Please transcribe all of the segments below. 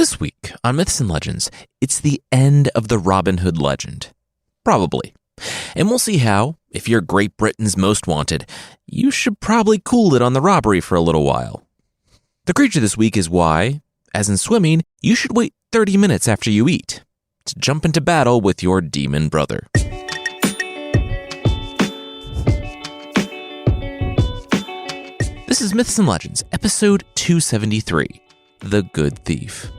This week on Myths and Legends, it's the end of the Robin Hood legend. Probably. And we'll see how, if you're Great Britain's most wanted, you should probably cool it on the robbery for a little while. The creature this week is why, as in swimming, you should wait 30 minutes after you eat to jump into battle with your demon brother. This is Myths and Legends, episode 273, The Good Thief.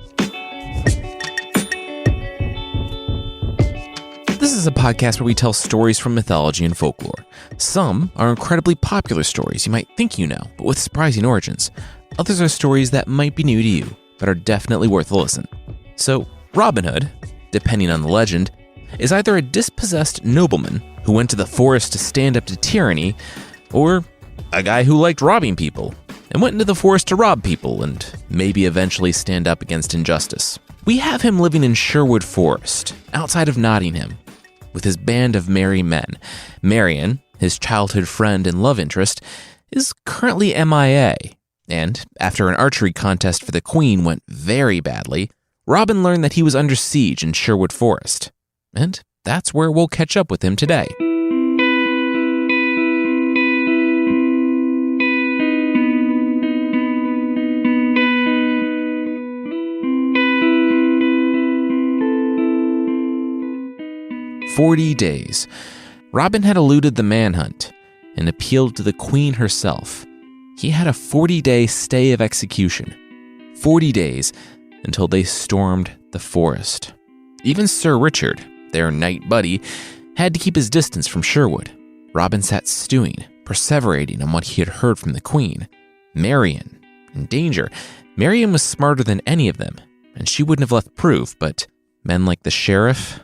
This is a podcast where we tell stories from mythology and folklore. Some are incredibly popular stories you might think you know, but with surprising origins. Others are stories that might be new to you, but are definitely worth a listen. So, Robin Hood, depending on the legend, is either a dispossessed nobleman who went to the forest to stand up to tyranny, or a guy who liked robbing people and went into the forest to rob people and maybe eventually stand up against injustice. We have him living in Sherwood Forest, outside of Nottingham, with his band of merry men. Marian, his childhood friend and love interest, is currently MIA, and after an archery contest for the Queen went very badly, Robin learned that he was under siege in Sherwood Forest, and that's where we'll catch up with him today. "40 days. Robin had eluded the manhunt and appealed to the Queen herself. He had a 40-day stay of execution. 40 days until they stormed the forest. Even Sir Richard, their knight buddy, had to keep his distance from Sherwood. Robin sat stewing, perseverating on what he had heard from the Queen. Marian, in danger. Marian was smarter than any of them, and she wouldn't have left proof, but men like the Sheriff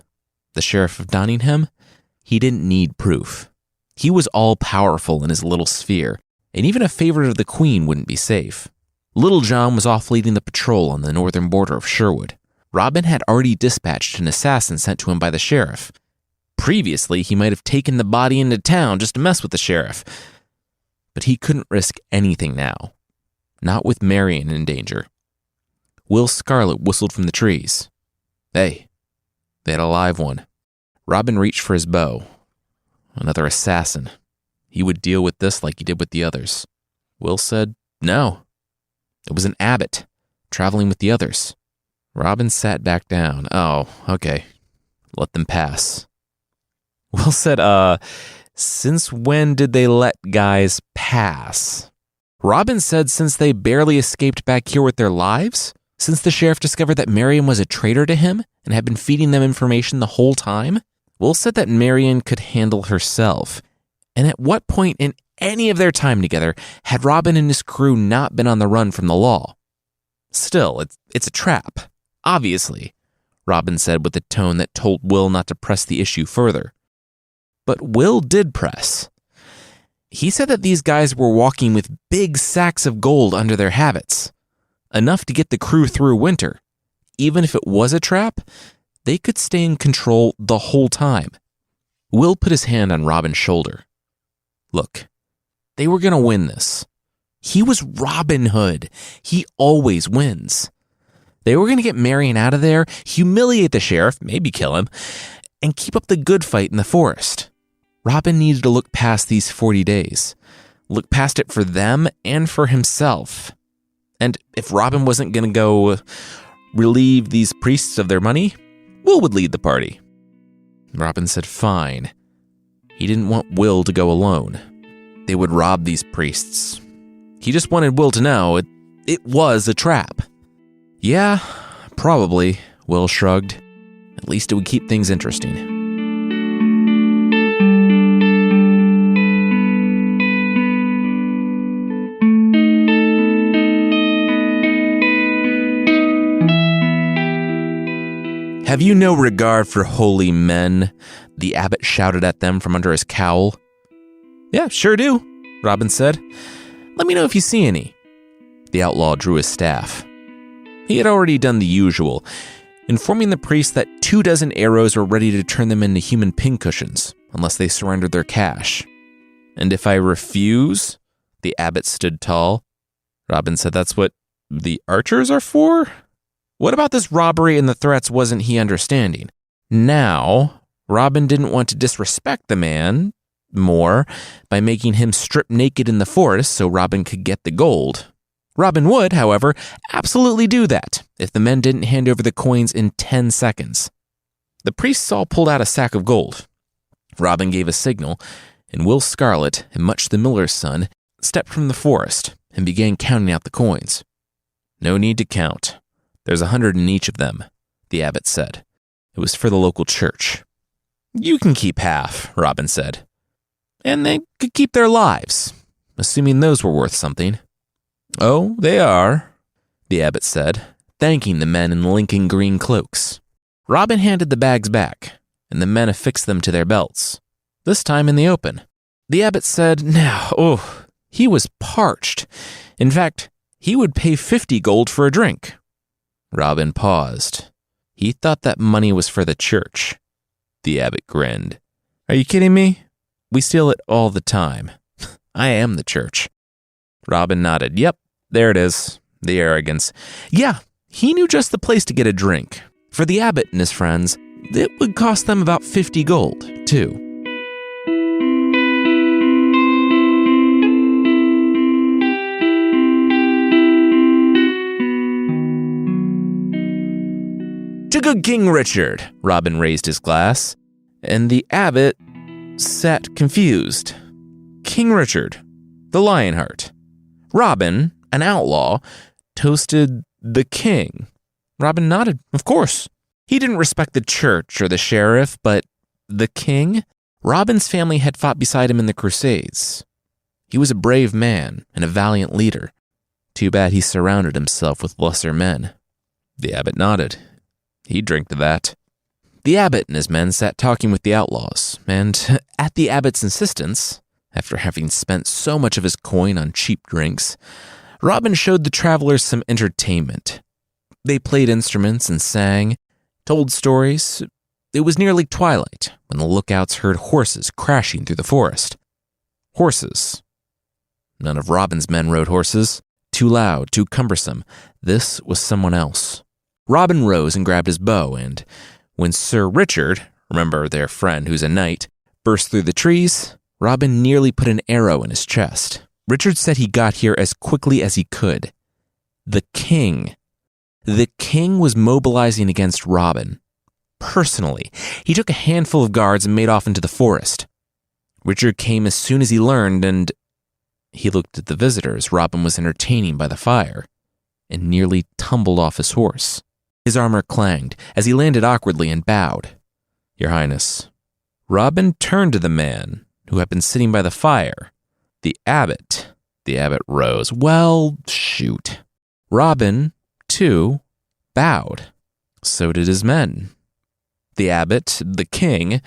of Nottingham, he didn't need proof. He was all-powerful in his little sphere, and even a favorite of the Queen wouldn't be safe. Little John was off leading the patrol on the northern border of Sherwood. Robin had already dispatched an assassin sent to him by the sheriff. Previously, he might have taken the body into town just to mess with the sheriff. But he couldn't risk anything now. Not with Marian in danger. Will Scarlet whistled from the trees. Hey. They had a live one. Robin reached for his bow. Another assassin. He would deal with this like he did with the others. Will said, no. It was an abbot, traveling with the others. Robin sat back down. Oh, okay. Let them pass. Will said, since when did they let guys pass? Robin said since they barely escaped back here with their lives? Since the sheriff discovered that Marian was a traitor to him and had been feeding them information the whole time? Will said that Marian could handle herself. And at what point in any of their time together had Robin and his crew not been on the run from the law? Still, it's a trap. Obviously, Robin said with a tone that told Will not to press the issue further. But Will did press. He said that these guys were walking with big sacks of gold under their habits. Enough to get the crew through winter. Even if it was a trap, they could stay in control the whole time. Will put his hand on Robin's shoulder. Look, they were going to win this. He was Robin Hood. He always wins. They were going to get Marian out of there, humiliate the sheriff, maybe kill him, and keep up the good fight in the forest. Robin needed to look past these 40 days. Look past it for them and for himself. And if Robin wasn't going to go relieve these priests of their money, Will would lead the party. Robin said fine. He didn't want Will to go alone. They would rob these priests. He just wanted Will to know it was a trap. Yeah, probably, Will shrugged. At least it would keep things interesting. Have you no regard for holy men? The abbot shouted at them from under his cowl. Yeah, sure do, Robin said. Let me know if you see any. The outlaw drew his staff. He had already done the usual, informing the priest that 24 arrows were ready to turn them into human pincushions, unless they surrendered their cash. And if I refuse? The abbot stood tall. Robin said that's what the archers are for? What about this robbery and the threats wasn't he understanding? Now, Robin didn't want to disrespect the man more by making him strip naked in the forest so Robin could get the gold. Robin would, however, absolutely do that if the men didn't hand over the coins in 10 seconds. The priests all pulled out a sack of gold. Robin gave a signal, and Will Scarlet and Much the Miller's son stepped from the forest and began counting out the coins. No need to count. There's 100 in each of them, the abbot said. It was for the local church. You can keep half, Robin said. And they could keep their lives, assuming those were worth something. Oh, they are, the abbot said, thanking the men in Lincoln green cloaks. Robin handed the bags back, and the men affixed them to their belts, this time in the open. The abbot said, he was parched. In fact, he would pay 50 gold for a drink. Robin paused. He thought that money was for the church. The abbot grinned. Are you kidding me? We steal it all the time. I am the church. Robin nodded. Yep, there it is. The arrogance. Yeah, he knew just the place to get a drink. For the abbot and his friends, it would cost them about 50 gold, too. To good King Richard, Robin raised his glass, and the abbot sat confused. King Richard, the Lionheart. Robin, an outlaw, toasted the king. Robin nodded, of course. He didn't respect the church or the sheriff, but the king? Robin's family had fought beside him in the Crusades. He was a brave man and a valiant leader. Too bad he surrounded himself with lesser men. The abbot nodded. He'd drink to that. The abbot and his men sat talking with the outlaws, and at the abbot's insistence, after having spent so much of his coin on cheap drinks, Robin showed the travelers some entertainment. They played instruments and sang, told stories. It was nearly twilight when the lookouts heard horses crashing through the forest. Horses. None of Robin's men rode horses. Too loud, too cumbersome. This was someone else. Robin rose and grabbed his bow, and when Sir Richard, remember their friend who's a knight, burst through the trees, Robin nearly put an arrow in his chest. Richard said he got here as quickly as he could. The king was mobilizing against Robin. Personally, he took a handful of guards and made off into the forest. Richard came as soon as he learned, and he looked at the visitors Robin was entertaining by the fire, and nearly tumbled off his horse. His armor clanged as he landed awkwardly and bowed. Your Highness. Robin turned to the man who had been sitting by the fire. The abbot. The abbot rose. Well, shoot. Robin, too, bowed. So did his men. The abbot, the king,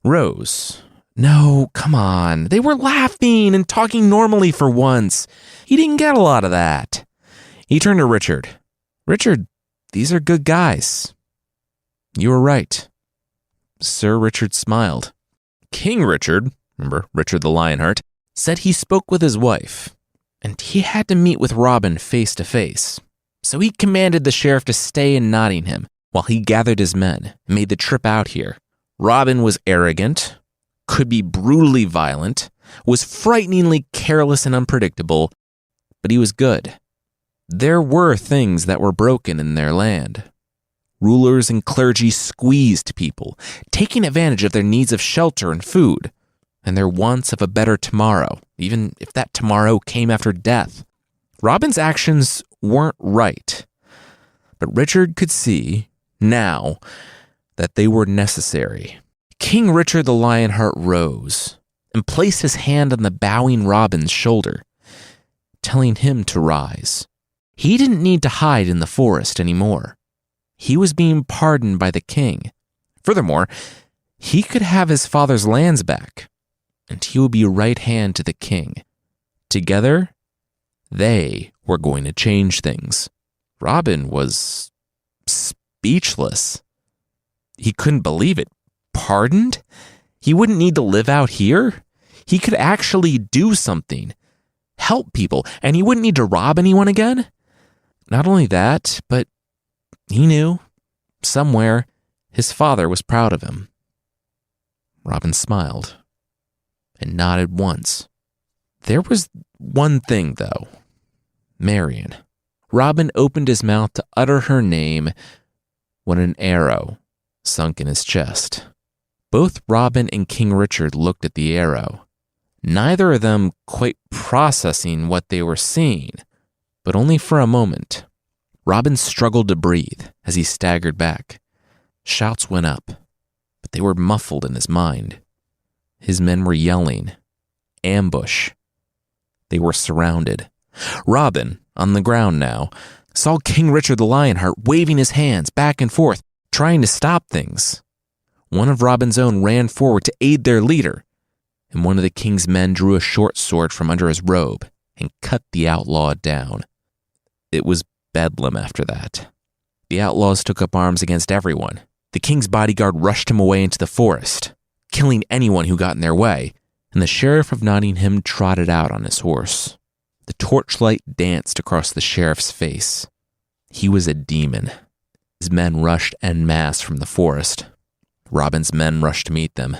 rose. No, come on. They were laughing and talking normally for once. He didn't get a lot of that. He turned to Richard. Richard, these are good guys. You were right. Sir Richard smiled. King Richard, remember Richard the Lionheart, said he spoke with his wife, and he had to meet with Robin face to face. So he commanded the sheriff to stay in Nottingham while he gathered his men and made the trip out here. Robin was arrogant, could be brutally violent, was frighteningly careless and unpredictable, but he was good. There were things that were broken in their land. Rulers and clergy squeezed people, taking advantage of their needs of shelter and food, and their wants of a better tomorrow, even if that tomorrow came after death. Robin's actions weren't right, but Richard could see, now, that they were necessary. King Richard the Lionheart rose and placed his hand on the bowing Robin's shoulder, telling him to rise. He didn't need to hide in the forest anymore. He was being pardoned by the king. Furthermore, he could have his father's lands back, and he would be right hand to the king. Together, they were going to change things. Robin was speechless. He couldn't believe it. Pardoned? He wouldn't need to live out here? He could actually do something, help people, and he wouldn't need to rob anyone again? Not only that, but he knew, somewhere, his father was proud of him. Robin smiled and nodded once. There was one thing, though. Marian. Robin opened his mouth to utter her name when an arrow sunk in his chest. Both Robin and King Richard looked at the arrow, neither of them quite processing what they were seeing, but only for a moment. Robin struggled to breathe as he staggered back. Shouts went up, but they were muffled in his mind. His men were yelling, "Ambush!" They were surrounded. Robin, on the ground now, saw King Richard the Lionheart waving his hands back and forth, trying to stop things. One of Robin's own ran forward to aid their leader, and one of the king's men drew a short sword from under his robe and cut the outlaw down. It was bedlam after that. The outlaws took up arms against everyone. The king's bodyguard rushed him away into the forest, killing anyone who got in their way, and the sheriff of Nottingham trotted out on his horse. The torchlight danced across the sheriff's face. He was a demon. His men rushed en masse from the forest. Robin's men rushed to meet them.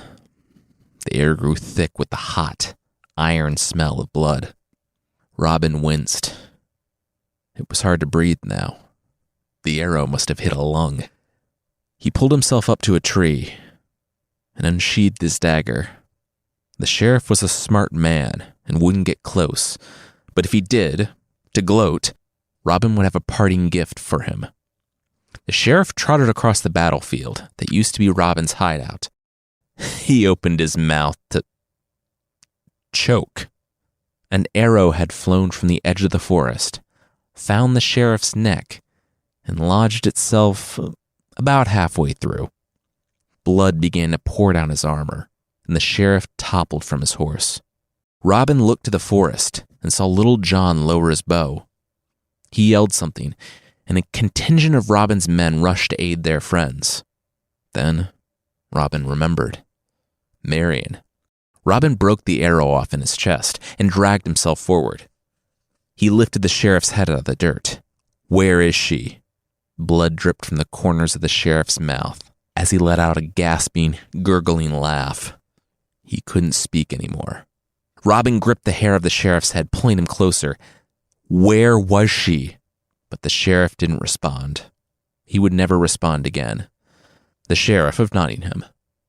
The air grew thick with the hot, iron smell of blood. Robin winced. It was hard to breathe now. The arrow must have hit a lung. He pulled himself up to a tree and unsheathed his dagger. The sheriff was a smart man and wouldn't get close, but if he did, to gloat, Robin would have a parting gift for him. The sheriff trotted across the battlefield that used to be Robin's hideout. He opened his mouth to choke. An arrow had flown from the edge of the forest, found the sheriff's neck, and lodged itself about halfway through. Blood began to pour down his armor, and the sheriff toppled from his horse. Robin looked to the forest and saw Little John lower his bow. He yelled something, and a contingent of Robin's men rushed to aid their friends. Then Robin remembered. Marian. Robin broke the arrow off in his chest and dragged himself forward. He lifted the sheriff's head out of the dirt. Where is she? Blood dripped from the corners of the sheriff's mouth as he let out a gasping, gurgling laugh. He couldn't speak anymore. Robin gripped the hair of the sheriff's head, pulling him closer. Where was she? But the sheriff didn't respond. He would never respond again. The sheriff of Nottingham,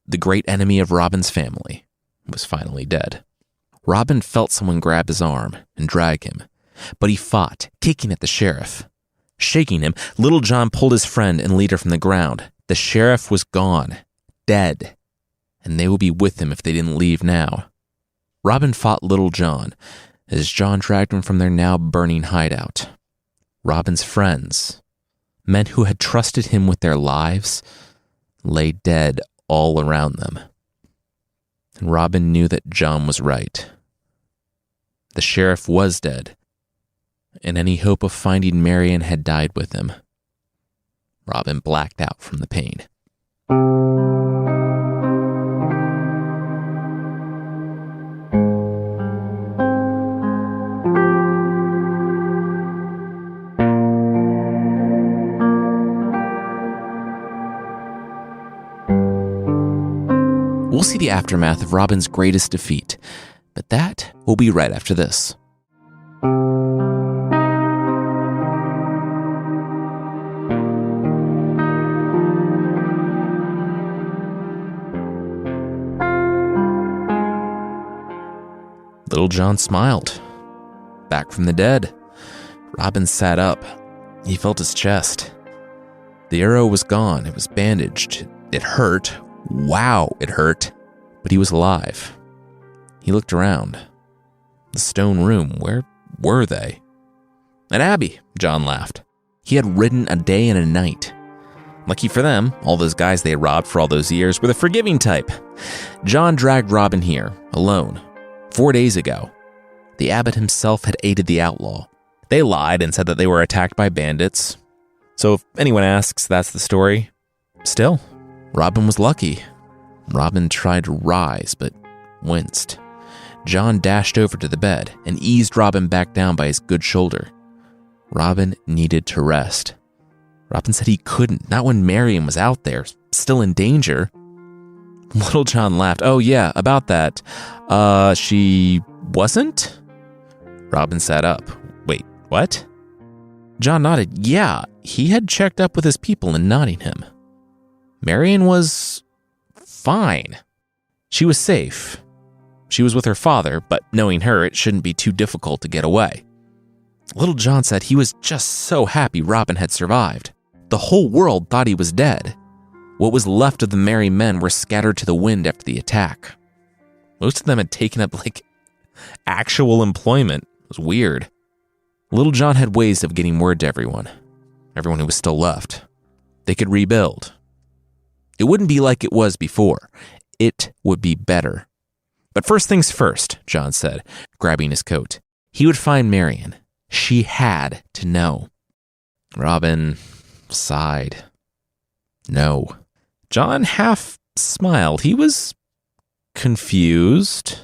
the great enemy of Robin's family, was finally dead. Robin felt someone grab his arm and drag him, but he fought, kicking at the sheriff. Shaking him, Little John pulled his friend and leader from the ground. The sheriff was gone, dead, and they would be with him if they didn't leave now. Robin fought Little John as John dragged him from their now burning hideout. Robin's friends, men who had trusted him with their lives, lay dead all around them. And Robin knew that John was right. The sheriff was dead, and any hope of finding Marian had died with him. Robin blacked out from the pain. We'll see the aftermath of Robin's greatest defeat, but that will be right after this. Little John smiled. Back from the dead. Robin sat up. He felt his chest. The arrow was gone. It was bandaged. It hurt. Wow, it hurt. But he was alive. He looked around. The stone room, where were they? An abbey, John laughed. He had ridden a day and a night. Lucky for them, all those guys they had robbed for all those years were the forgiving type. John dragged Robin here, alone, 4 days ago. The abbot himself had aided the outlaw. They lied and said that they were attacked by bandits. So if anyone asks, that's the story. Still, Robin was lucky. Robin tried to rise, but winced. John dashed over to the bed and eased Robin back down by his good shoulder. Robin needed to rest. Robin said he couldn't, not when Marian was out there, still in danger. Little John laughed. Oh yeah, about that. She wasn't? Robin sat up. Wait, what? John nodded. Yeah, he had checked up with his people in Nottingham. Marian was fine. She was safe. She was with her father, but knowing her, it shouldn't be too difficult to get away. Little John said he was just so happy Robin had survived. The whole world thought he was dead. What was left of the merry men were scattered to the wind after the attack. Most of them had taken up, actual employment. It was weird. Little John had ways of getting word to everyone who was still left. They could rebuild. It wouldn't be like it was before. It would be better. But first things first, John said, grabbing his coat. He would find Marian. She had to know. Robin sighed. No. John half smiled. He was confused.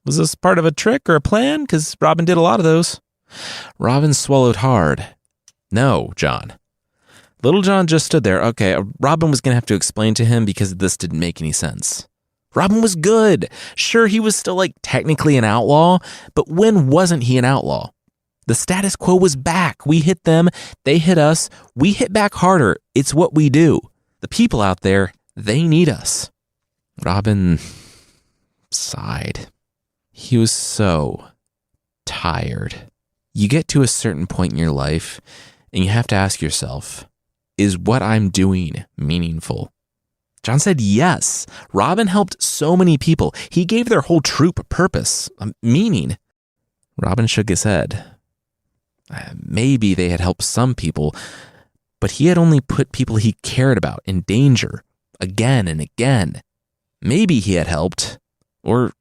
Was this part of a trick or a plan? Because Robin did a lot of those. Robin swallowed hard. No, John. Little John just stood there. Okay, Robin was going to have to explain to him because this didn't make any sense. Robin was good. Sure, he was still technically an outlaw, but when wasn't he an outlaw? The status quo was back. We hit them, they hit us, we hit back harder. It's what we do. The people out there, they need us. Robin sighed. He was so tired. You get to a certain point in your life, and you have to ask yourself, is what I'm doing meaningful? John said yes. Robin helped so many people. He gave their whole troop a purpose, a meaning. Robin shook his head. Maybe they had helped some people, but he had only put people he cared about in danger again and again. Maybe he had helped, or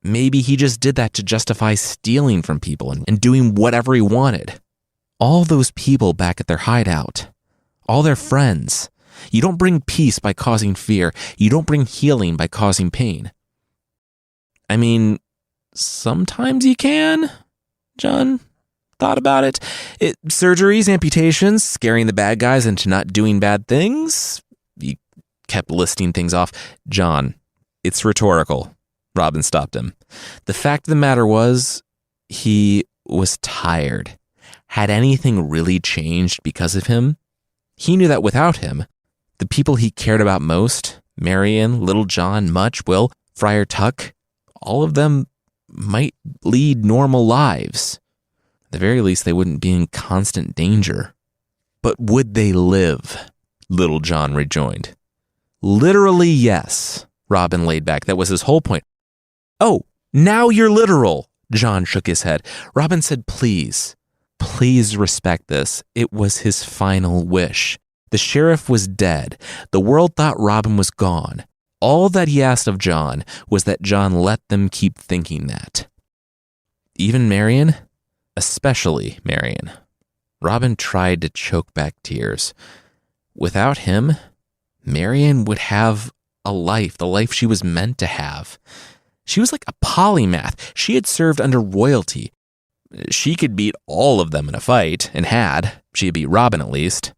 maybe he just did that to justify stealing from people and doing whatever he wanted. All those people back at their hideout, all their friends. You don't bring peace by causing fear. You don't bring healing by causing pain. I mean, sometimes you can, John thought about it. Surgeries, amputations, scaring the bad guys into not doing bad things. He kept listing things off. John, it's rhetorical. Robin stopped him. The fact of the matter was, he was tired. Had anything really changed because of him? He knew that without him, the people he cared about most, Marian, Little John, Much, Will, Friar Tuck, all of them might lead normal lives. At the very least, they wouldn't be in constant danger. But would they live? Little John rejoined. Literally, yes. Robin laid back. That was his whole point. Oh, now you're literal. John shook his head. Robin said, please respect this. It was his final wish. The sheriff was dead. The world thought Robin was gone. All that he asked of John was that John let them keep thinking that. Even Marian? Especially Marian. Robin tried to choke back tears. Without him, Marian would have a life, the life she was meant to have. She was like a polymath. She had served under royalty. She could beat all of them in a fight, and had. She had beat Robin at least.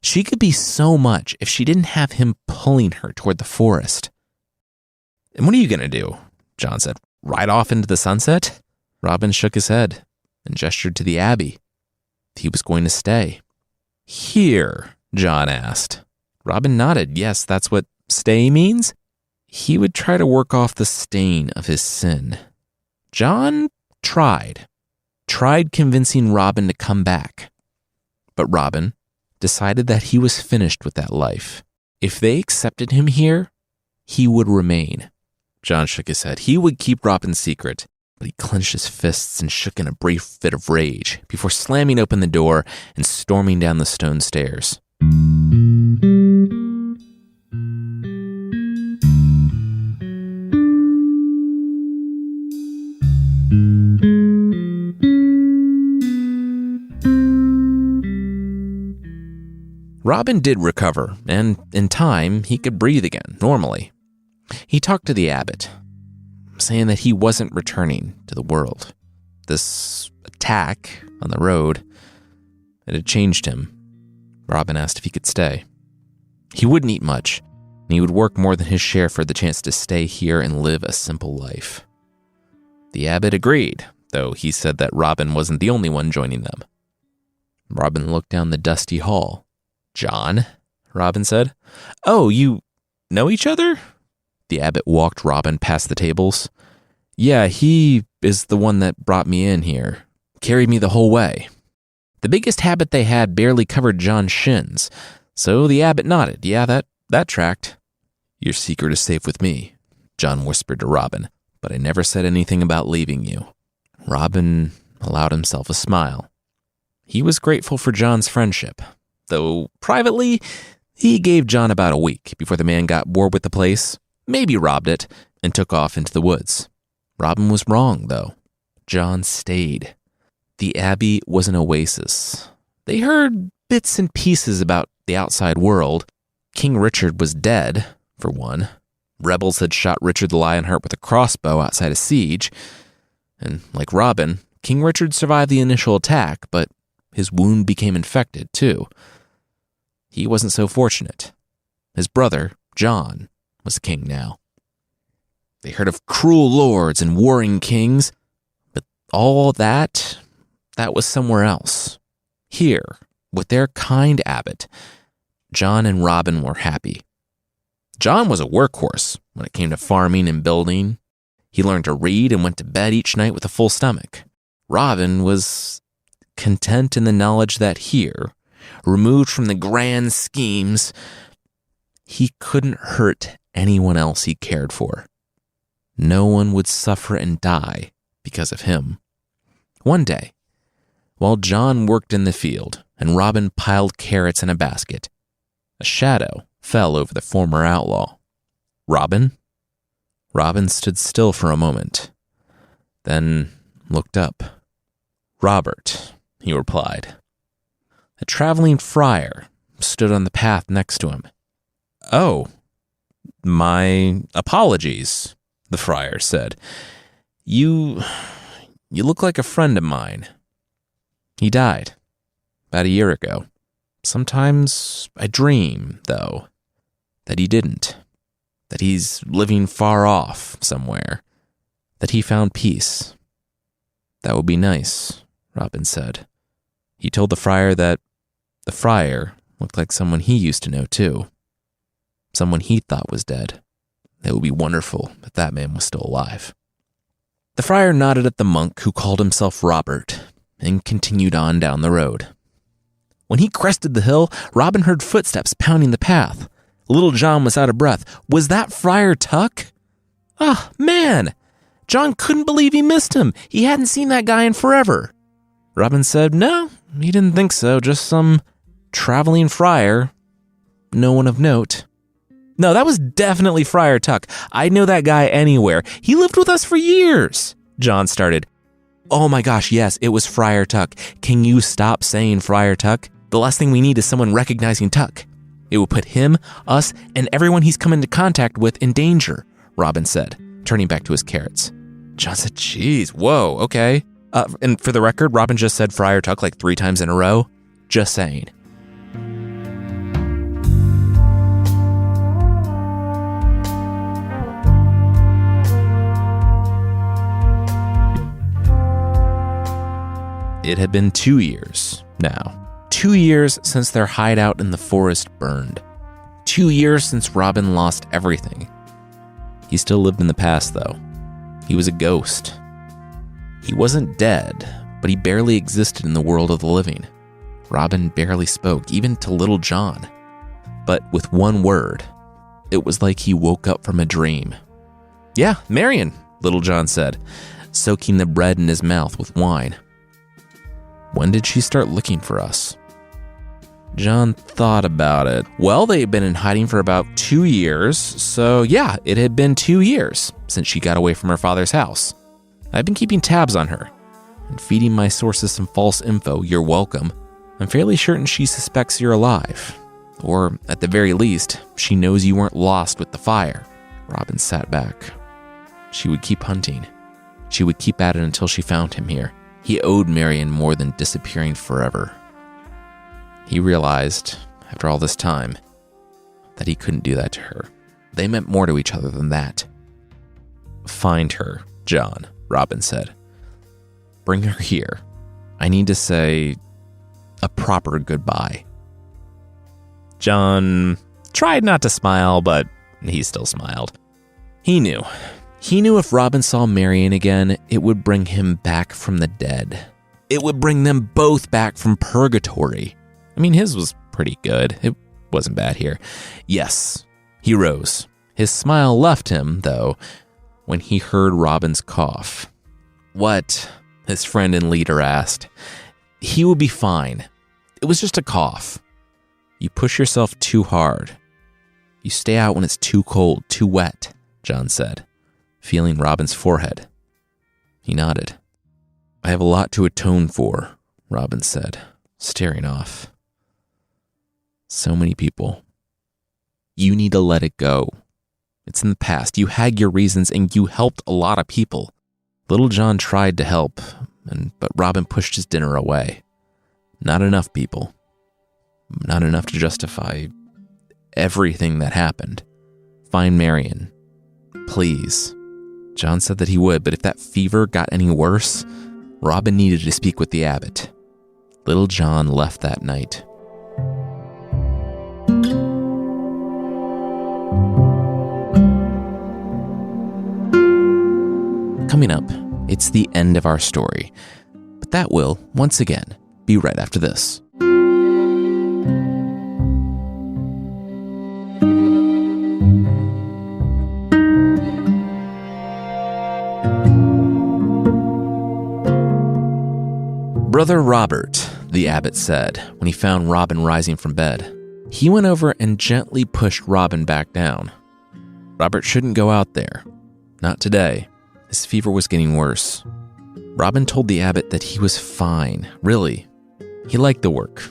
She could be so much if she didn't have him pulling her toward the forest. And what are you going to do? John said. Ride off into the sunset? Robin shook his head and gestured to the abbey. He was going to stay. Here, John asked. Robin nodded. Yes, that's what stay means. He would try to work off the stain of his sin. John tried convincing Robin to come back. But Robin decided that he was finished with that life. If they accepted him here, he would remain. John shook his head. He would keep Robin's secret, but he clenched his fists and shook in a brief fit of rage before slamming open the door and storming down the stone stairs. Robin did recover, and in time, he could breathe again, normally. He talked to the abbot, saying that he wasn't returning to the world. This attack on the road, it had changed him. Robin asked if he could stay. He wouldn't eat much, and he would work more than his share for the chance to stay here and live a simple life. The abbot agreed, though he said that Robin wasn't the only one joining them. Robin looked down the dusty hall. "John?" Robin said. "Oh, you know each other?" The abbot walked Robin past the tables. "Yeah, he is the one that brought me in here. Carried me the whole way." The biggest habit they had barely covered John's shins, so the abbot nodded. "Yeah, that tracked." "Your secret is safe with me," John whispered to Robin, "but I never said anything about leaving you." Robin allowed himself a smile. He was grateful for John's friendship, though privately, he gave John about a week before the man got bored with the place, maybe robbed it, and took off into the woods. Robin was wrong, though. John stayed. The Abbey was an oasis. They heard bits and pieces about the outside world. King Richard was dead, for one. Rebels had shot Richard the Lionheart with a crossbow outside a siege. And like Robin, King Richard survived the initial attack, but his wound became infected, too. He wasn't so fortunate. His brother, John, was king now. They heard of cruel lords and warring kings, but all that was somewhere else. Here, with their kind abbot, John and Robin were happy. John was a workhorse when it came to farming and building. He learned to read and went to bed each night with a full stomach. Robin was content in the knowledge that here, removed from the grand schemes, he couldn't hurt anyone else he cared for. No one would suffer and die because of him. One day, while John worked in the field and Robin piled carrots in a basket, a shadow fell over the former outlaw. "Robin?" Robin stood still for a moment, then looked up. "Robert," he replied. A traveling friar stood on the path next to him. "Oh, my apologies," the friar said. You look like a friend of mine. He died about a year ago. Sometimes I dream, though, that he didn't, that he's living far off somewhere, that he found peace." "That would be nice," Robin said. He told the friar that the friar looked like someone he used to know, too. Someone he thought was dead. It would be wonderful if that man was still alive. The friar nodded at the monk, who called himself Robert, and continued on down the road. When he crested the hill, Robin heard footsteps pounding the path. Little John was out of breath. Was that Friar Tuck? Ah, man! John couldn't believe he missed him. He hadn't seen that guy in forever. Robin said, "No, he didn't think so. Just some traveling friar. No one of note." "No, that was definitely Friar Tuck. I know that guy anywhere. He lived with us for years," John started. "Oh my gosh, yes, it was Friar Tuck. Can you stop saying Friar Tuck? The last thing we need is someone recognizing Tuck. It will put him, us, and everyone he's come into contact with in danger," Robin said, turning back to his carrots. John said, "Geez, whoa, okay." And for the record, Robin just said Friar Tuck like 3 times in a row. Just saying. It had been 2 years now. 2 years since their hideout in the forest burned. 2 years since Robin lost everything. He still lived in the past, though. He was a ghost. He wasn't dead, but he barely existed in the world of the living. Robin barely spoke, even to little John. But with one word, it was like he woke up from a dream. "Yeah, Marion," little John said, soaking the bread in his mouth with wine. "When did she start looking for us?" John thought about it. Well, they had been in hiding for about 2 years, so yeah, it had been 2 years since she got away from her father's house. I've been keeping tabs on her and feeding my sources some false info. You're welcome. I'm fairly certain she suspects you're alive. Or, at the very least, she knows you weren't lost with the fire. Robin sat back. She would keep hunting. She would keep at it until she found him here. He owed Marion more than disappearing forever. He realized, after all this time, that he couldn't do that to her. They meant more to each other than that. "Find her, John," Robin said. "Bring her here. I need to say a proper goodbye." John tried not to smile, but he still smiled. He knew. He knew if Robin saw Marian again, it would bring him back from the dead. It would bring them both back from purgatory. I mean, his was pretty good. It wasn't bad here. Yes, he rose. His smile left him, though, when he heard Robin's cough. "What?" his friend and leader asked. "He will be fine. It was just a cough. You push yourself too hard. You stay out when it's too cold, too wet," John said, feeling Robin's forehead. He nodded. "I have a lot to atone for," Robin said, staring off. "So many people. You need to let it go. It's in the past. You had your reasons and you helped a lot of people." Little John tried to help, but Robin pushed his dinner away. Not enough people. Not enough to justify everything that happened. "Find Marian. Please." John said that he would, but if that fever got any worse, Robin needed to speak with the abbot. Little John left that night. Coming up, it's the end of our story, but that will, once again, be right after this. "Brother Robert," the abbot said when he found Robin rising from bed. He went over and gently pushed Robin back down. Robert shouldn't go out there. Not today. His fever was getting worse. Robin told the abbot that he was fine, really. He liked the work,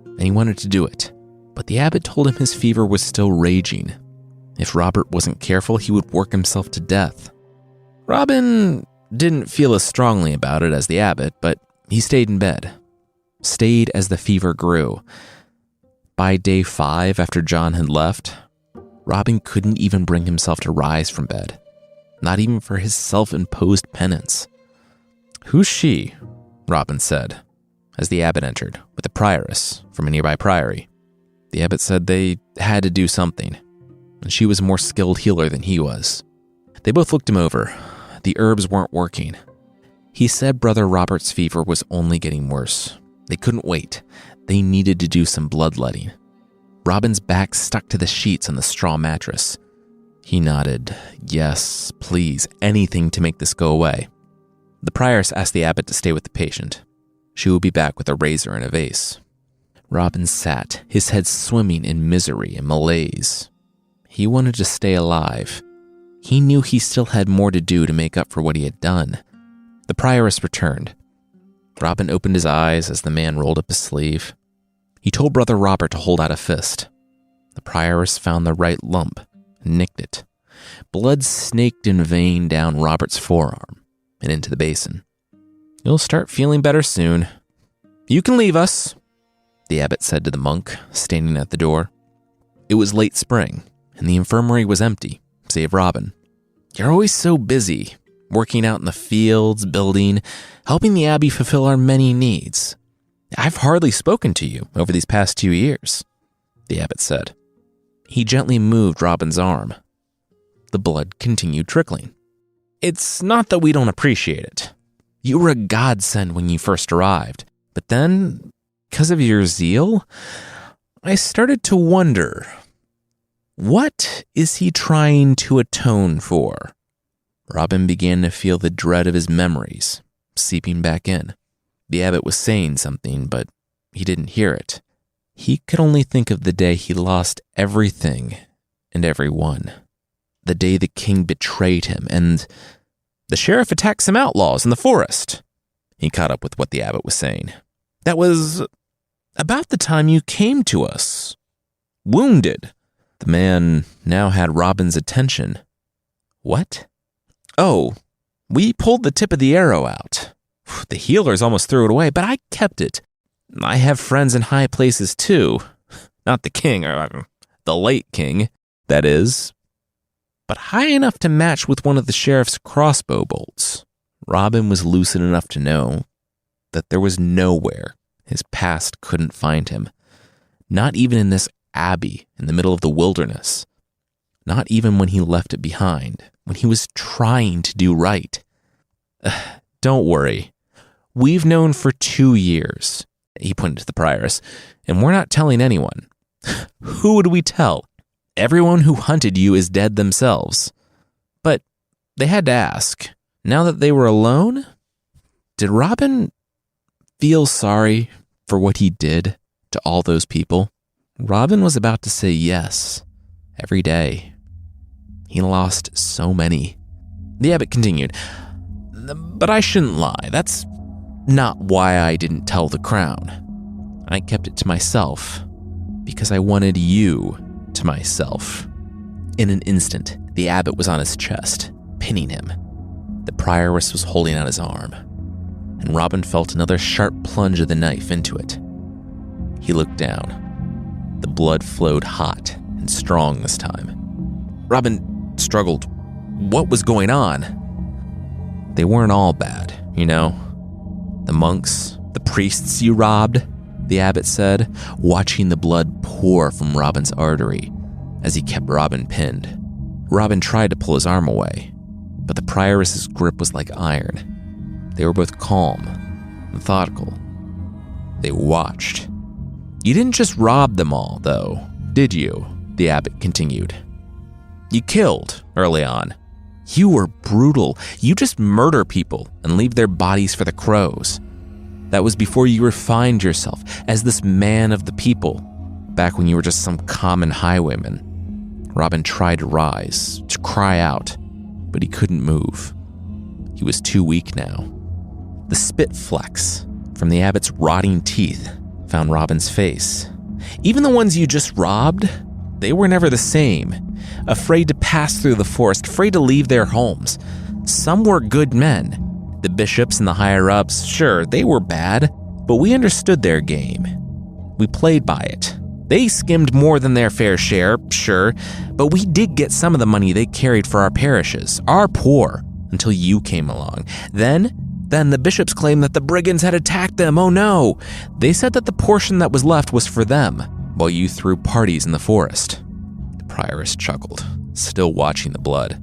and he wanted to do it. But the abbot told him his fever was still raging. If Robert wasn't careful, he would work himself to death. Robin didn't feel as strongly about it as the abbot, but he stayed in bed. Stayed as the fever grew. By day 5, after John had left, Robin couldn't even bring himself to rise from bed. Not even for his self-imposed penance. "Who's she?" Robin said, as the abbot entered, with a prioress from a nearby priory. The abbot said they had to do something, and she was a more skilled healer than he was. They both looked him over. The herbs weren't working. He said Brother Robert's fever was only getting worse. They couldn't wait. They needed to do some bloodletting. Robin's back stuck to the sheets on the straw mattress. He nodded. Yes, please, anything to make this go away. The prioress asked the abbot to stay with the patient. She would be back with a razor and a vase. Robin sat, his head swimming in misery and malaise. He wanted to stay alive. He knew he still had more to do to make up for what he had done. The prioress returned. Robin opened his eyes as the man rolled up his sleeve. He told Brother Robert to hold out a fist. The prioress found the right lump and nicked it. Blood snaked in vein down Robert's forearm and into the basin. "You'll start feeling better soon. You can leave us," the abbot said to the monk, standing at the door. It was late spring, and the infirmary was empty, save Robin. "You're always so busy, working out in the fields, building, helping the abbey fulfill our many needs. I've hardly spoken to you over these past 2 years, the abbot said. He gently moved Robin's arm. The blood continued trickling. "It's not that we don't appreciate it. You were a godsend when you first arrived, but then, because of your zeal, I started to wonder, what is he trying to atone for?" Robin began to feel the dread of his memories seeping back in. The abbot was saying something, but he didn't hear it. He could only think of the day he lost everything and everyone. The day the king betrayed him, and the sheriff attacked some outlaws in the forest. He caught up with what the abbot was saying. "That was about the time you came to us, wounded." The man now had Robin's attention. "What?" "Oh, we pulled the tip of the arrow out. The healers almost threw it away, but I kept it. I have friends in high places too. Not the king, or the late king, that is. But high enough to match with one of the sheriff's crossbow bolts. Robin was lucid enough to know that there was nowhere his past couldn't find him. Not even in this abbey in the middle of the wilderness. Not even when he left it behind, when he was trying to do right. Don't worry. We've known for 2 years, he pointed to the prioress, and we're not telling anyone. Who would we tell? Everyone who hunted you is dead themselves. But they had to ask. Now that they were alone, did Robin feel sorry for what he did to all those people? Robin was about to say yes every day. He lost so many. The abbot continued, but I shouldn't lie. That's not why I didn't tell the crown. I kept it to myself because I wanted you to myself. In an instant, the abbot was on his chest, pinning him. The prioress was holding out his arm, and Robin felt another sharp plunge of the knife into it. He looked down. The blood flowed hot and strong this time. Robin struggled. What was going on? They weren't all bad, you know. The monks, the priests you robbed, the abbot said, watching the blood pour from Robin's artery as he kept Robin pinned. Robin tried to pull his arm away, but the prioress's grip was like iron. They were both calm, methodical. They watched. You didn't just rob them all, though, did you? The abbot continued. You killed early on. You were brutal. You just murder people and leave their bodies for the crows. That was before you refined yourself as this man of the people, back when you were just some common highwayman. Robin tried to rise, to cry out, but he couldn't move. He was too weak now. The spit flecks from the abbot's rotting teeth found Robin's face. Even the ones you just robbed, they were never the same. Afraid to pass through the forest, afraid to leave their homes. Some were good men. The bishops and the higher-ups, sure, they were bad, but we understood their game. We played by it. They skimmed more than their fair share, sure, but we did get some of the money they carried for our parishes, our poor, until you came along. Then the bishops claimed that the brigands had attacked them. Oh no! They said that the portion that was left was for them, while you threw parties in the forest. The prioress chuckled, still watching the blood.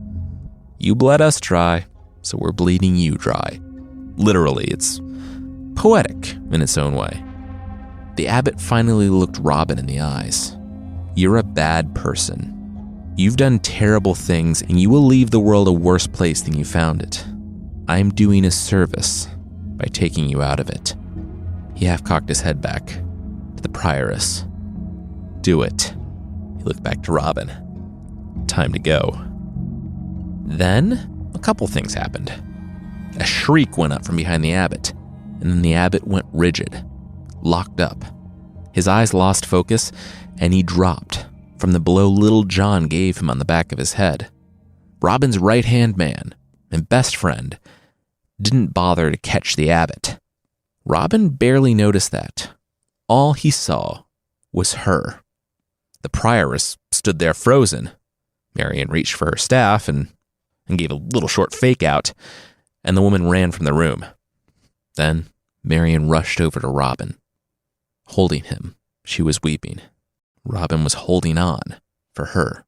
You bled us dry, so we're bleeding you dry. Literally, it's poetic in its own way. The abbot finally looked Robin in the eyes. You're a bad person. You've done terrible things, and you will leave the world a worse place than you found it. I'm doing a service by taking you out of it. He half-cocked his head back to the prioress. Do it. He looked back to Robin. Time to go. Then, a couple things happened. A shriek went up from behind the abbot, and then the abbot went rigid, locked up. His eyes lost focus, and he dropped from the blow Little John gave him on the back of his head. Robin's right-hand man and best friend didn't bother to catch the abbot. Robin barely noticed that. All he saw was her. The prioress stood there frozen. Marian reached for her staff and gave a little short fake out, and the woman ran from the room. Then Marian rushed over to Robin. Holding him, she was weeping. Robin was holding on for her.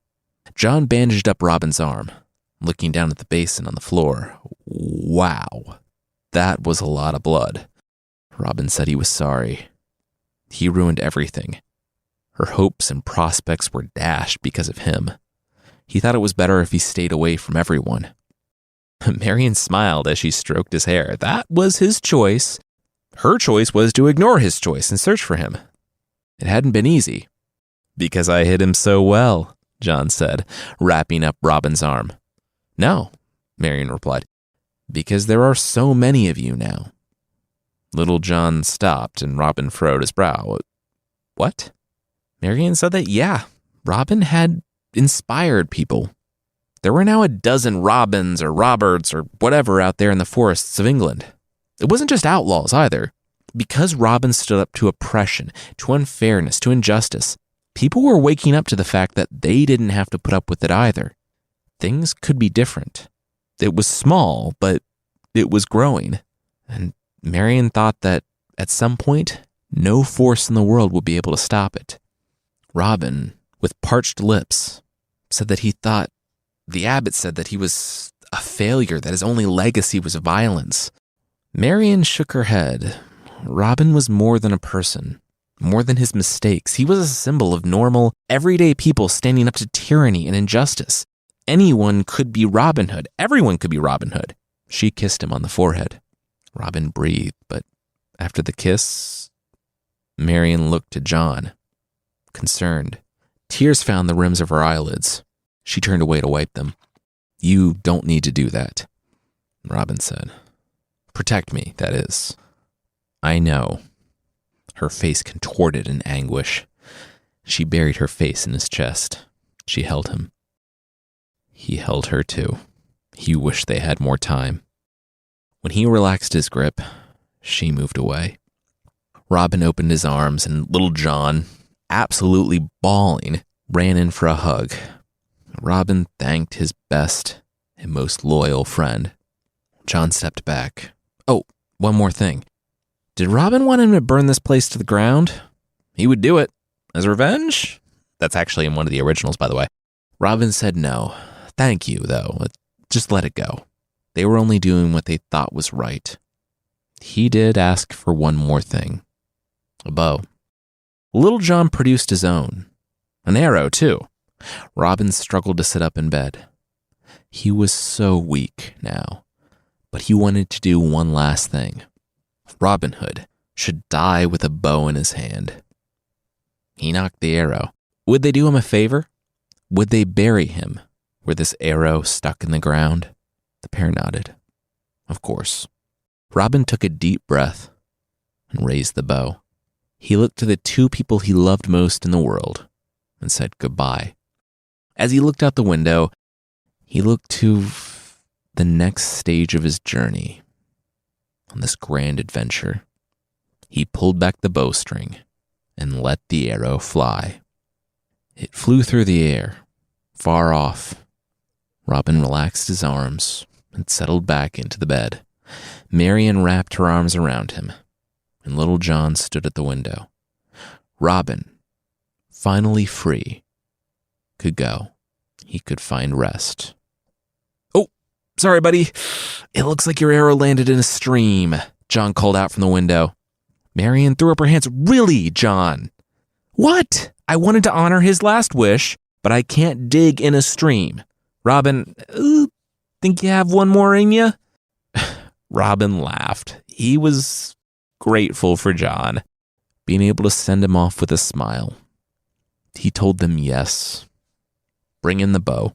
John bandaged up Robin's arm, looking down at the basin on the floor. Wow, that was a lot of blood. Robin said he was sorry. He ruined everything. Her hopes and prospects were dashed because of him. He thought it was better if he stayed away from everyone. Marian smiled as she stroked his hair. That was his choice. Her choice was to ignore his choice and search for him. It hadn't been easy. Because I hid him so well, John said, wrapping up Robin's arm. No, Marian replied, because there are so many of you now. Little John stopped and Robin furrowed his brow. What? Marian said that, yeah, Robin had inspired people. There were now 12 Robins or Roberts or whatever out there in the forests of England. It wasn't just outlaws either. Because Robin stood up to oppression, to unfairness, to injustice, people were waking up to the fact that they didn't have to put up with it either. Things could be different. It was small, but it was growing. And Marion thought that at some point, no force in the world would be able to stop it. Robin, with parched lips, said that he thought the abbot said that he was a failure, that his only legacy was violence. Marion shook her head. Robin was more than a person, more than his mistakes. He was a symbol of normal, everyday people standing up to tyranny and injustice. Anyone could be Robin Hood. Everyone could be Robin Hood. She kissed him on the forehead. Robin breathed, but after the kiss, Marion looked to John, concerned. Tears found the rims of her eyelids. She turned away to wipe them. "You don't need to do that," Robin said. "Protect me, that is." "I know." Her face contorted in anguish. She buried her face in his chest. She held him. He held her too. He wished they had more time. When he relaxed his grip, she moved away. Robin opened his arms, and little John, absolutely bawling, ran in for a hug. Robin thanked his best and most loyal friend. John stepped back. "Oh, one more thing. Did Robin want him to burn this place to the ground?" "He would do it. As revenge?" That's actually in one of the originals, by the way. Robin said no. "Thank you, though. Just let it go. They were only doing what they thought was right." He did ask for one more thing. A bow. Little John produced his own. An arrow, too. Robin struggled to sit up in bed. He was so weak now, but he wanted to do one last thing. Robin Hood should die with a bow in his hand. He knocked the arrow. Would they do him a favor? Would they bury him where this arrow stuck in the ground? The pair nodded. Of course. Robin took a deep breath and raised the bow. He looked to the two people he loved most in the world and said goodbye. As he looked out the window, he looked to the next stage of his journey. On this grand adventure, he pulled back the bowstring and let the arrow fly. It flew through the air, far off. Robin relaxed his arms and settled back into the bed. Marion wrapped her arms around him, and little John stood at the window. Robin, finally free, could go. He could find rest. "Oh, sorry, buddy. It looks like your arrow landed in a stream," John called out from the window. Marion threw up her hands. "Really, John?" "What? I wanted to honor his last wish, but I can't dig in a stream." "Robin, think you have one more in you?" Robin laughed. He was grateful for John being able to send him off with a smile. He told them yes. Bring in the bow.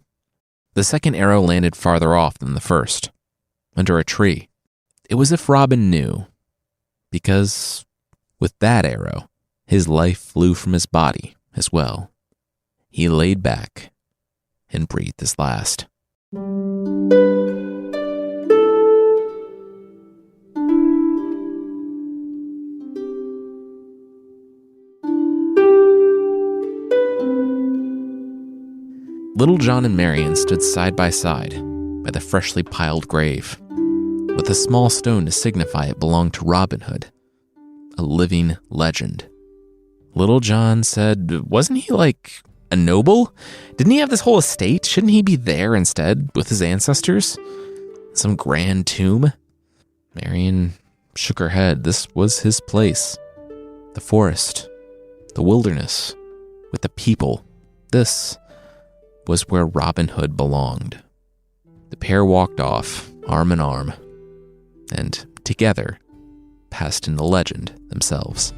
The second arrow landed farther off than the first, under a tree. It was as if Robin knew, because with that arrow, his life flew from his body as well. He laid back and breathed his last. Little John and Marion stood side by side by the freshly piled grave, with a small stone to signify it belonged to Robin Hood, a living legend. Little John said, wasn't he like a noble? Didn't he have this whole estate? Shouldn't he be there instead with his ancestors? Some grand tomb? Marion shook her head. This was his place. The forest, the wilderness, with the people. This was where Robin Hood belonged. The pair walked off, arm in arm, and together passed into legend themselves.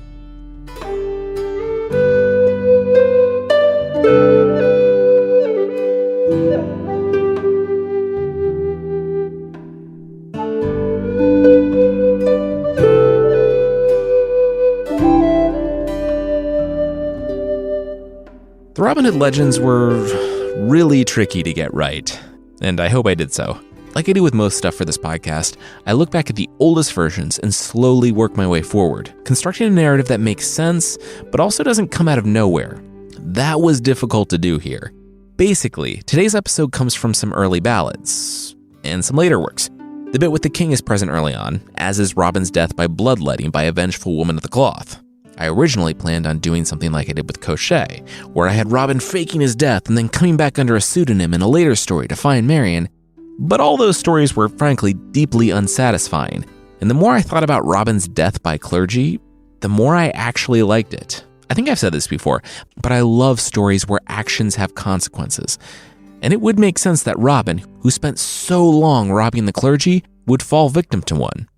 The Robin Hood legends were really tricky to get right, and I hope I did so. Like I do with most stuff for this podcast, I look back at the oldest versions and slowly work my way forward, constructing a narrative that makes sense, but also doesn't come out of nowhere. That was difficult to do here. Basically, today's episode comes from some early ballads, and some later works. The bit with the king is present early on, as is Robin's death by bloodletting by a vengeful woman of the cloth. I originally planned on doing something like I did with Cochet, where I had Robin faking his death and then coming back under a pseudonym in a later story to find Marion, but all those stories were frankly deeply unsatisfying, and the more I thought about Robin's death by clergy, the more I actually liked it. I think I've said this before, but I love stories where actions have consequences. And it would make sense that Robin, who spent so long robbing the clergy, would fall victim to one.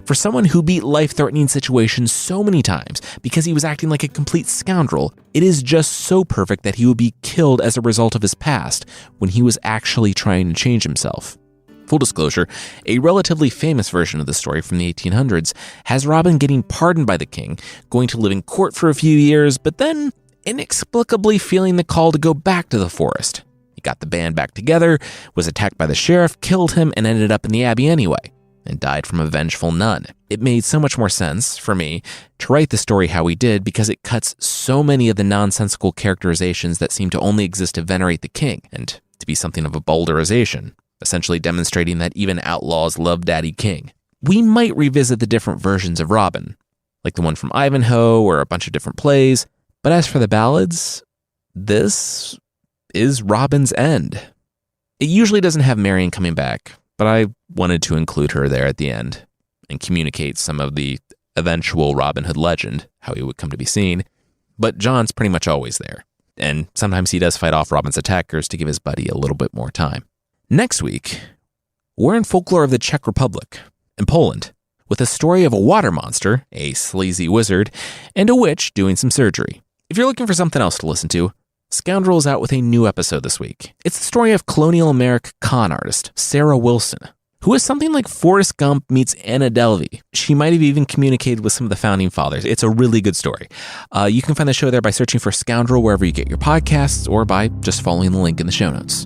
For someone who beat life-threatening situations so many times because he was acting like a complete scoundrel, it is just so perfect that he would be killed as a result of his past when he was actually trying to change himself. Full disclosure, a relatively famous version of the story from the 1800s has Robin getting pardoned by the king, going to live in court for a few years, but then inexplicably feeling the call to go back to the forest. He got the band back together, was attacked by the sheriff, killed him, and ended up in the abbey anyway, and died from a vengeful nun. It made so much more sense, for me, to write the story how we did because it cuts so many of the nonsensical characterizations that seem to only exist to venerate the king, and to be something of a bowdlerization, essentially demonstrating that even outlaws love Daddy King. We might revisit the different versions of Robin, like the one from Ivanhoe or a bunch of different plays, but as for the ballads, this is Robin's end. It usually doesn't have Marion coming back, but I wanted to include her there at the end and communicate some of the eventual Robin Hood legend, how he would come to be seen. But John's pretty much always there, and sometimes he does fight off Robin's attackers to give his buddy a little bit more time. Next week, we're in folklore of the Czech Republic and Poland, with a story of a water monster, a sleazy wizard, and a witch doing some surgery. If you're looking for something else to listen to, Scoundrel is out with a new episode this week. It's the story of colonial American con artist Sarah Wilson, who is something like Forrest Gump meets Anna Delvey. She might have even communicated with some of the founding fathers. It's a really good story. You can find the show there by searching for Scoundrel wherever you get your podcasts or by just following the link in the show notes.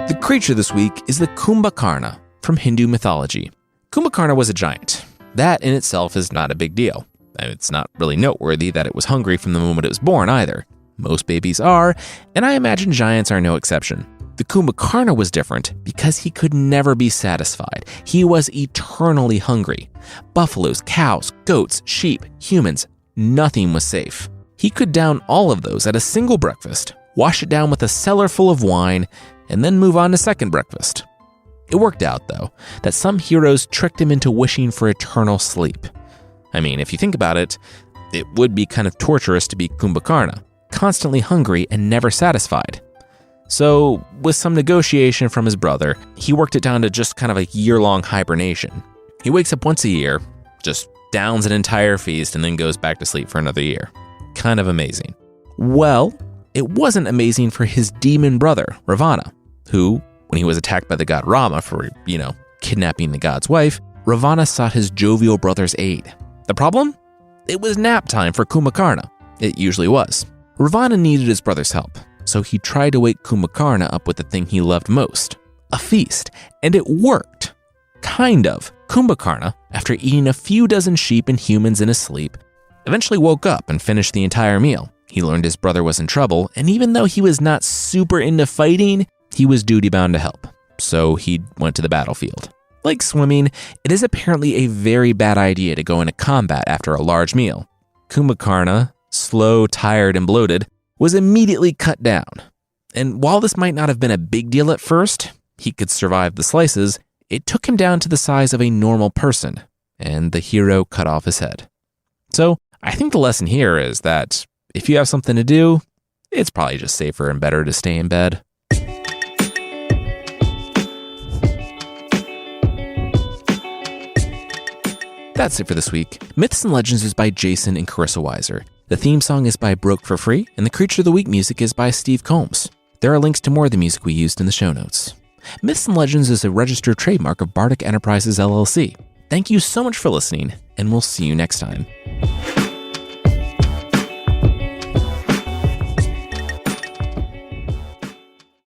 The creature this week is the Kumbhakarna from Hindu mythology. Kumbhakarna was a giant. That in itself is not a big deal. It's not really noteworthy that it was hungry from the moment it was born either. Most babies are, and I imagine giants are no exception. The Kumbhakarna was different because he could never be satisfied. He was eternally hungry. Buffaloes, cows, goats, sheep, humans, nothing was safe. He could down all of those at a single breakfast, wash it down with a cellar full of wine, and then move on to second breakfast. It worked out, though, that some heroes tricked him into wishing for eternal sleep. I mean, if you think about it, it would be kind of torturous to be Kumbhakarna, constantly hungry and never satisfied. So, with some negotiation from his brother, he worked it down to just kind of a year-long hibernation. He wakes up once a year, just downs an entire feast, and then goes back to sleep for another year. Kind of amazing. Well, it wasn't amazing for his demon brother, Ravana, who, when he was attacked by the god Rama for, kidnapping the god's wife, Ravana sought his jovial brother's aid. The problem? It was nap time for Kumbhakarna. It usually was. Ravana needed his brother's help, so he tried to wake Kumbhakarna up with the thing he loved most, a feast, and it worked. Kind of. Kumbhakarna, after eating a few dozen sheep and humans in his sleep, eventually woke up and finished the entire meal. He learned his brother was in trouble, and even though he was not super into fighting, he was duty-bound to help, so he went to the battlefield. Like swimming, it is apparently a very bad idea to go into combat after a large meal. Kumbhakarna, slow, tired, and bloated, was immediately cut down. And while this might not have been a big deal at first, he could survive the slices, it took him down to the size of a normal person, and the hero cut off his head. So I think the lesson here is that if you have something to do, it's probably just safer and better to stay in bed. That's it for this week. Myths and Legends is by Jason and Carissa Weiser. The theme song is by Brook for free, and the Creature of the Week music is by Steve Combs. There are links to more of the music we used in the show notes. Myths and Legends is a registered trademark of Bardic Enterprises, LLC. Thank you so much for listening, and we'll see you next time.